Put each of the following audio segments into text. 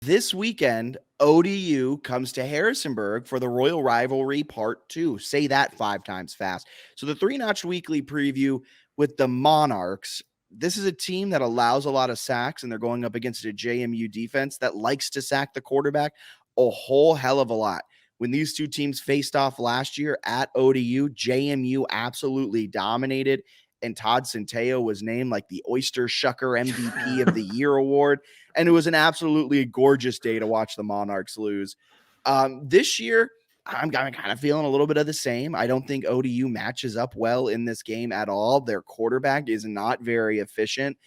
This weekend, ODU comes to Harrisonburg for the Royal Rivalry Part 2. Say that 5 times fast. So the three-notch weekly preview with the Monarchs. This is a team that allows a lot of sacks, and they're going up against a JMU defense that likes to sack the quarterback a whole hell of a lot. When these two teams faced off last year at ODU, JMU absolutely dominated, and Todd Centeio was named like the Oyster Shucker MVP of the Year award. And it was an absolutely gorgeous day to watch the Monarchs lose. This year, I'm kind of feeling a little bit of the same. I don't think ODU matches up well in this game at all. Their quarterback is not very efficient.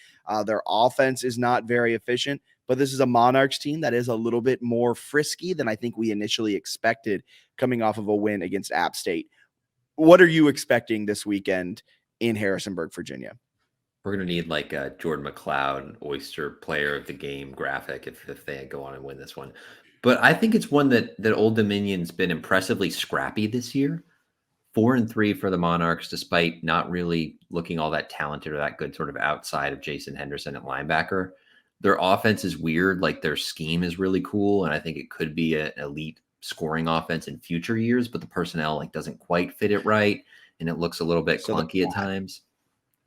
Their offense is not very efficient. But this is a Monarchs team that is a little bit more frisky than I think we initially expected coming off of a win against App State. What are you expecting this weekend in Harrisonburg, Virginia? We're going to need like a Jordan McLeod Oyster player of the game graphic if they go on and win this one. But I think it's one that Old Dominion's been impressively scrappy this year. 4-3 for the Monarchs, despite not really looking all that talented or that good sort of outside of Jason Henderson at linebacker. Their offense is weird. Like their scheme is really cool. And I think it could be an elite scoring offense in future years, but the personnel like doesn't quite fit it right. And it looks a little bit clunky at times.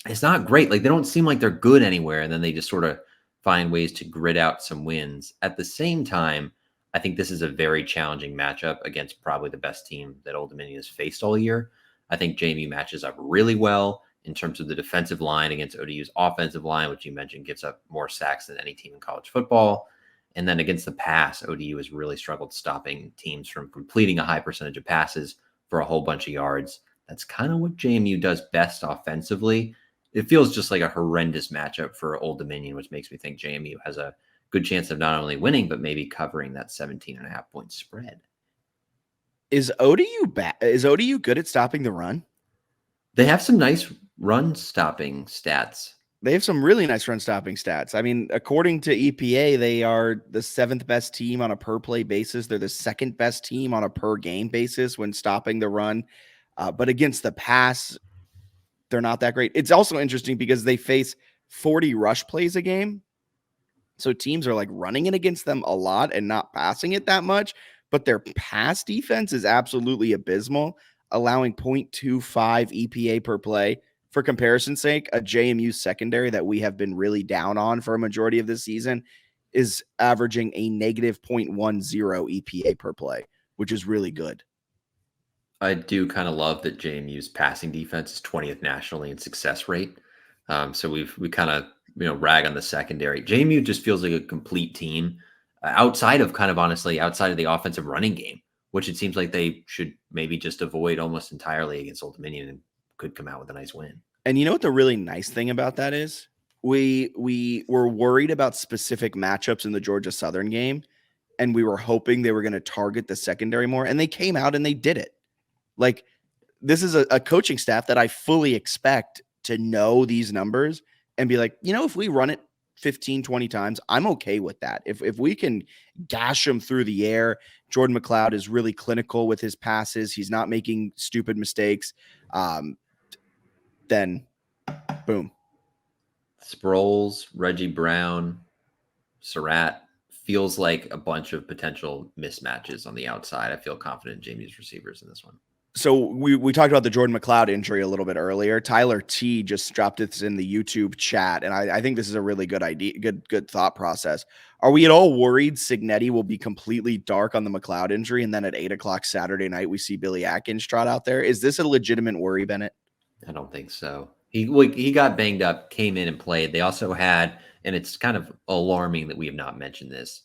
It's not great. Like they don't seem like they're good anywhere. And then they just sort of find ways to grit out some wins. At the same time, I think this is a very challenging matchup against probably the best team that Old Dominion has faced all year. I think JMU matches up really well in terms of the defensive line against ODU's offensive line, which you mentioned gives up more sacks than any team in college football. And then against the pass, ODU has really struggled stopping teams from completing a high percentage of passes for a whole bunch of yards. That's kind of what JMU does best offensively. It feels just like a horrendous matchup for Old Dominion, which makes me think JMU has a good chance of not only winning, but maybe covering that 17.5-point spread. Is ODU good at stopping the run? They have some nice run stopping stats. They have some really nice run stopping stats. I mean, according to EPA, they are the 7th best team on a per play basis. They're the 2nd best team on a per game basis when stopping the run. But against the pass, they're not that great. It's also interesting because they face 40 rush plays a game. So teams are like running it against them a lot and not passing it that much. But their pass defense is absolutely abysmal, allowing 0.25 EPA per play. For comparison's sake, a JMU secondary that we have been really down on for a majority of this season is averaging a negative 0.10 EPA per play, which is really good. I do kind of love that JMU's passing defense is 20th nationally in success rate. So we kind of rag on the secondary. JMU just feels like a complete team outside of outside of the offensive running game, which it seems like they should maybe just avoid almost entirely against Old Dominion and could come out with a nice win. And you know what the really nice thing about that is? We were worried about specific matchups in the Georgia Southern game, and we were hoping they were going to target the secondary more, and they came out and they did it. Like, this is a coaching staff that I fully expect to know these numbers and be like, if we run it 15, 20 times, I'm okay with that. If we can gash them through the air, Jordan McLeod is really clinical with his passes. He's not making stupid mistakes. Then boom. Sproles, Reggie Brown, Surratt feels like a bunch of potential mismatches on the outside. I feel confident in JMU's receivers in this one. So we talked about the Jordan McLeod injury a little bit earlier. Tyler T just dropped this in the YouTube chat, and I think this is a really good idea, good thought process. Are we at all worried Signetti will be completely dark on the McLeod injury, and then at 8:00 Saturday night we see Billy Atkins trot out there? Is this a legitimate worry, Bennett? I don't think so. He got banged up, came in and played. They also had, and it's kind of alarming that we have not mentioned this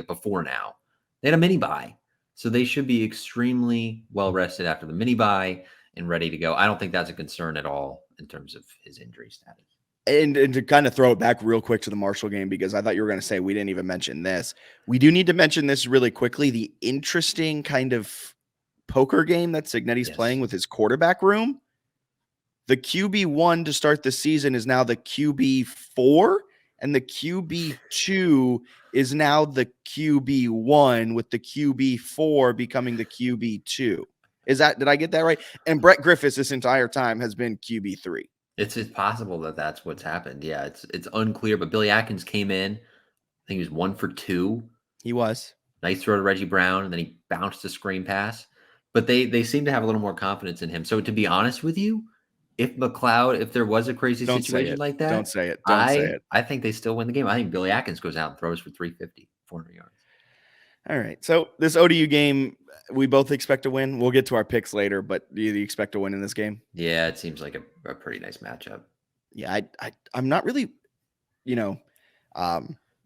before now. They had a mini bye. So they should be extremely well rested after the mini bye and ready to go. I don't think that's a concern at all in terms of his injury status. And to kind of throw it back real quick to the Marshall game, because I thought you were going to say we didn't even mention this. We do need to mention this really quickly. The interesting kind of poker game that Signetti's playing with his quarterback room. The QB1 to start the season is now the QB4, and the QB2 is now the QB1, with the QB4 becoming the QB2. Did I get that right? And Brett Griffiths this entire time has been QB3. It's possible that that's what's happened. Yeah, it's unclear, but Billy Atkins came in. I think he was 1 for 2 He was. Nice throw to Reggie Brown, and then he bounced a screen pass. But they seem to have a little more confidence in him. So to be honest with you, if there was a crazy Don't say situation it. like Don't that, say it. Don't say I it. I think they still win the game. I think Billy Atkins goes out and throws for 350, 400 yards. All right. So this ODU game, we both expect to win. We'll get to our picks later, but do you expect to win in this game? Yeah, it seems like a pretty nice matchup. Yeah, I'm not really, you know,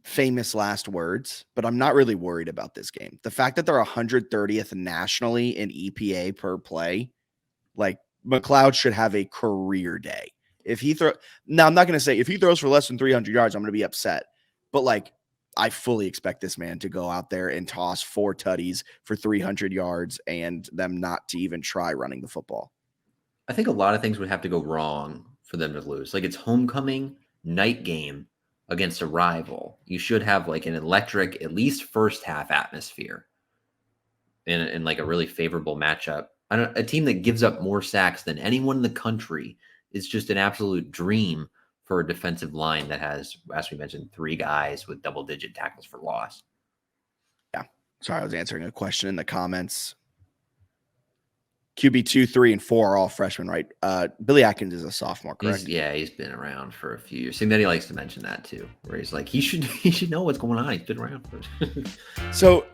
famous last words, but I'm not really worried about this game. The fact that they're 130th nationally in EPA per play, like McLeod should have a career day. If he now I'm not going to say if he throws for less than 300 yards, I'm going to be upset. But like, I fully expect this man to go out there and toss 4 tutties for 300 yards and them not to even try running the football. I think a lot of things would have to go wrong for them to lose. Like it's homecoming night game against a rival. You should have like an electric, at least first half atmosphere in like a really favorable matchup. A team that gives up more sacks than anyone in the country is just an absolute dream for a defensive line that has, as we mentioned, 3 guys with double-digit tackles for loss. Yeah. Sorry, I was answering a question in the comments. QB 2, 3, and 4 are all freshmen, right? Billy Atkins is a sophomore, correct? He's been around for a few years. I think that he likes to mention that too, where he's like, he should know what's going on. He's been around for So